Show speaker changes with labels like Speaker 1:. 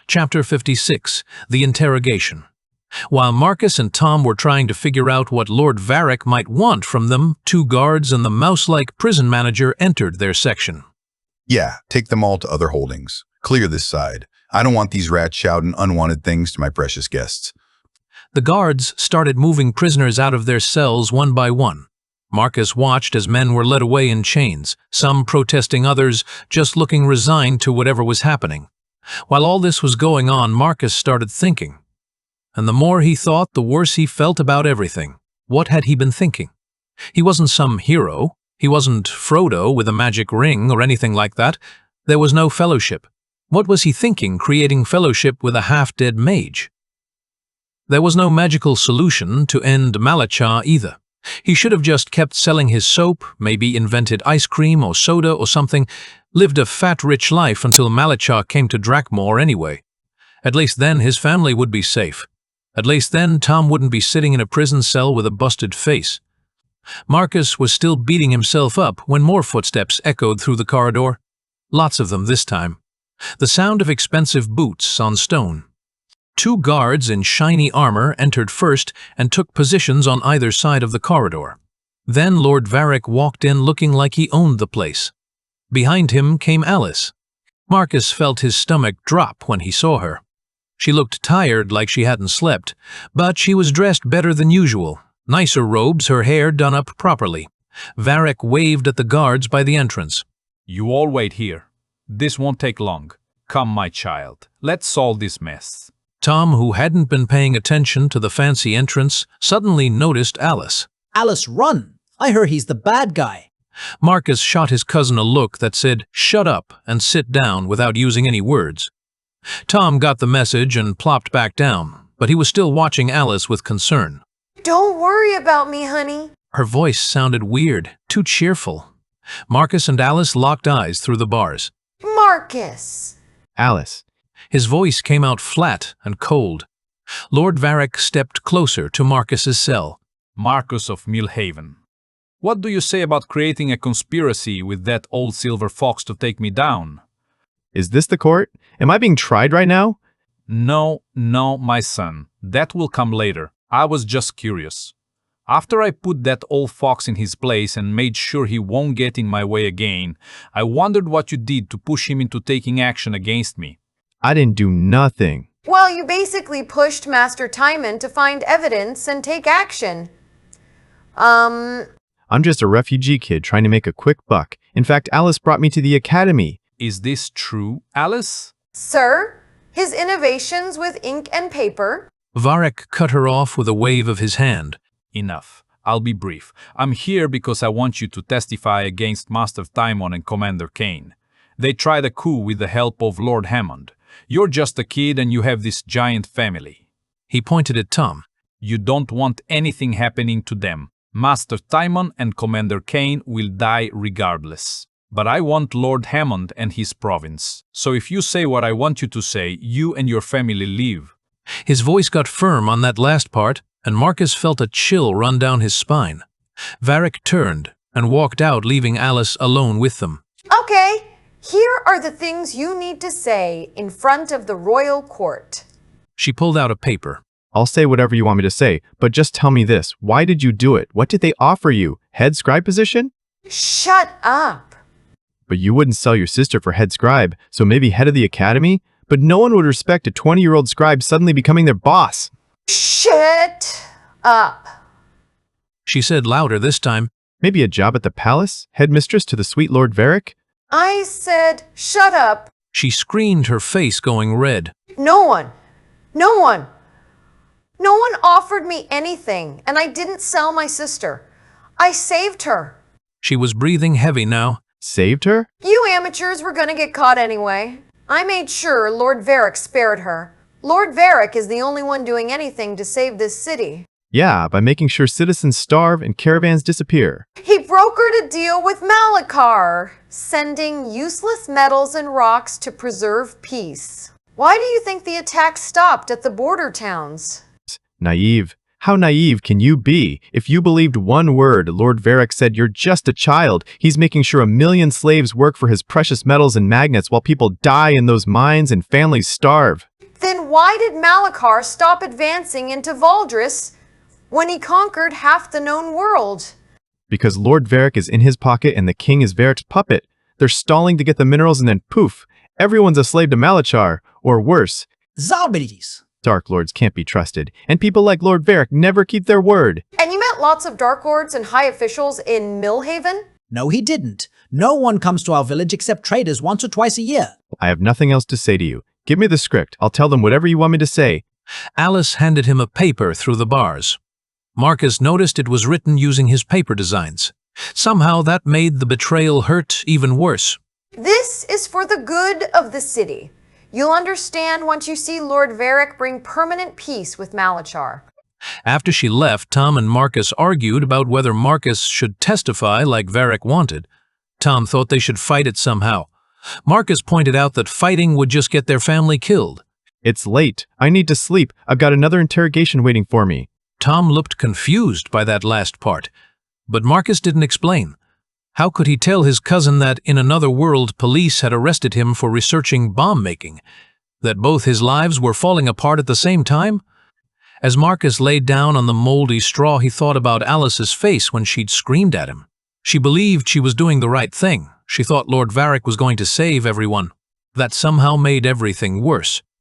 Speaker 1: Chapter 56, The Interrogation. While Marcus and Tom were trying to figure out what Lord Varric might want from them, two guards and the mouse-like prison manager entered their section.
Speaker 2: Yeah, take them all to other holdings. Clear this side. I don't want these rats shouting unwanted things to my precious guests.
Speaker 1: The guards started moving prisoners out of their cells one by one. Marcus watched as men were led away in chains, some protesting, others just looking resigned to whatever was happening. While all this was going on, Marcus started thinking. And the more he thought, the worse he felt about everything. What had he been thinking? He wasn't some hero. He wasn't Frodo with a magic ring or anything like that. There was no fellowship. What was he thinking, creating fellowship with a half-dead mage? There was no magical solution to end Malachar either. He should have just kept selling his soap, maybe invented ice cream or soda or something, lived a fat, rich life until Malachar came to Drakmor anyway. At least then his family would be safe. At least then Tom wouldn't be sitting in a prison cell with a busted face. Marcus was still beating himself up when more footsteps echoed through the corridor. Lots of them this time. The sound of expensive boots on stone. Two guards in shiny armor entered first and took positions on either side of the corridor. Then Lord Varric walked in looking like he owned the place. Behind him came Alice. Marcus felt his stomach drop when he saw her. She looked tired, like she hadn't slept, but she was dressed better than usual. Nicer robes, her hair done up properly. Varric waved at the guards by the entrance.
Speaker 3: You all wait here. This won't take long. Come, my child. Let's solve this mess.
Speaker 1: Tom, who hadn't been paying attention to the fancy entrance, suddenly noticed Alice.
Speaker 4: Alice, run! I heard he's the bad guy.
Speaker 1: Marcus shot his cousin a look that said, "Shut up and sit down," without using any words. Tom got the message and plopped back down, but he was still watching Alice with concern.
Speaker 5: Don't worry about me, honey.
Speaker 1: Her voice sounded weird, too cheerful. Marcus and Alice locked eyes through the bars.
Speaker 5: Marcus.
Speaker 6: Alice.
Speaker 1: His voice came out flat and cold. Lord Varric stepped closer to Marcus's cell.
Speaker 3: Marcus of Millhaven. What do you say about creating a conspiracy with that old silver fox to take me down?
Speaker 6: Is this the court? Am I being tried right now?
Speaker 3: No, my son. That will come later. I was just curious. After I put that old fox in his place and made sure he won't get in my way again, I wondered what you did to push him into taking action against me.
Speaker 6: I didn't do nothing.
Speaker 5: Well, you basically pushed Master Timon to find evidence and take action.
Speaker 6: I'm just a refugee kid trying to make a quick buck. In fact, Alice brought me to the academy.
Speaker 3: Is this true, Alice?
Speaker 5: Sir, his innovations with ink and paper.
Speaker 1: Varric cut her off with a wave of his hand.
Speaker 3: Enough. I'll be brief. I'm here because I want you to testify against Master Timon and Commander Kane. They tried a coup with the help of Lord Hammond. You're just a kid and you have this giant family.
Speaker 1: He pointed at Tom.
Speaker 3: You don't want anything happening to them. Master Timon and Commander Kane will die regardless. But I want Lord Hammond and his province. So if you say what I want you to say, you and your family leave.
Speaker 1: His voice got firm on that last part, and Marcus felt a chill run down his spine. Varric turned and walked out, leaving Alice alone with them.
Speaker 5: Okay, here are the things you need to say in front of the royal court.
Speaker 1: She pulled out a paper.
Speaker 6: I'll say whatever you want me to say, but just tell me this. Why did you do it? What did they offer you? Head scribe position?
Speaker 5: Shut up.
Speaker 6: But you wouldn't sell your sister for head scribe, so maybe head of the academy? But no one would respect a 20-year-old scribe suddenly becoming their boss.
Speaker 5: Shut up.
Speaker 1: She said louder this time.
Speaker 6: Maybe a job at the palace? Headmistress to the sweet Lord Varric?
Speaker 5: I said shut up.
Speaker 1: She screamed, her face going red.
Speaker 5: No one offered me anything, and I didn't sell my sister. I saved her.
Speaker 1: She was breathing heavy now.
Speaker 6: Saved her?
Speaker 5: You amateurs were gonna get caught anyway. I made sure Lord Varric spared her. Lord Varric is the only one doing anything to save this city.
Speaker 6: Yeah, by making sure citizens starve and caravans disappear.
Speaker 5: He brokered a deal with Malachar, sending useless metals and rocks to preserve peace. Why do you think the attack stopped at the border towns?
Speaker 6: Naive. How naive can you be? If you believed one word Lord Varric said, you're just a child. He's making sure 1 million slaves work for his precious metals and magnets while people die in those mines and families starve.
Speaker 5: Then why did Malachar stop advancing into Valdris when he conquered half the known world?
Speaker 6: Because Lord Varric is in his pocket and the king is Varric's puppet. They're stalling to get the minerals and then poof, everyone's a slave to Malachar, or worse.
Speaker 4: Zalbidies.
Speaker 6: Dark Lords can't be trusted, and people like Lord Varric never keep their word.
Speaker 5: And you met lots of Dark Lords and high officials in Millhaven?
Speaker 4: No, he didn't. No one comes to our village except traders once or twice a year.
Speaker 6: I have nothing else to say to you. Give me the script. I'll tell them whatever you want me to say.
Speaker 1: Alice handed him a paper through the bars. Marcus noticed it was written using his paper designs. Somehow that made the betrayal hurt even worse.
Speaker 5: This is for the good of the city. You'll understand once you see Lord Varric bring permanent peace with Malachar.
Speaker 1: After she left, Tom and Marcus argued about whether Marcus should testify like Varric wanted. Tom thought they should fight it somehow. Marcus pointed out that fighting would just get their family killed.
Speaker 6: It's late. I need to sleep. I've got another interrogation waiting for me.
Speaker 1: Tom looked confused by that last part, but Marcus didn't explain. How could he tell his cousin that in another world police had arrested him for researching bomb-making? That both his lives were falling apart at the same time? As Marcus laid down on the moldy straw, he thought about Alice's face when she'd screamed at him. She believed she was doing the right thing. She thought Lord Varric was going to save everyone. That somehow made everything worse.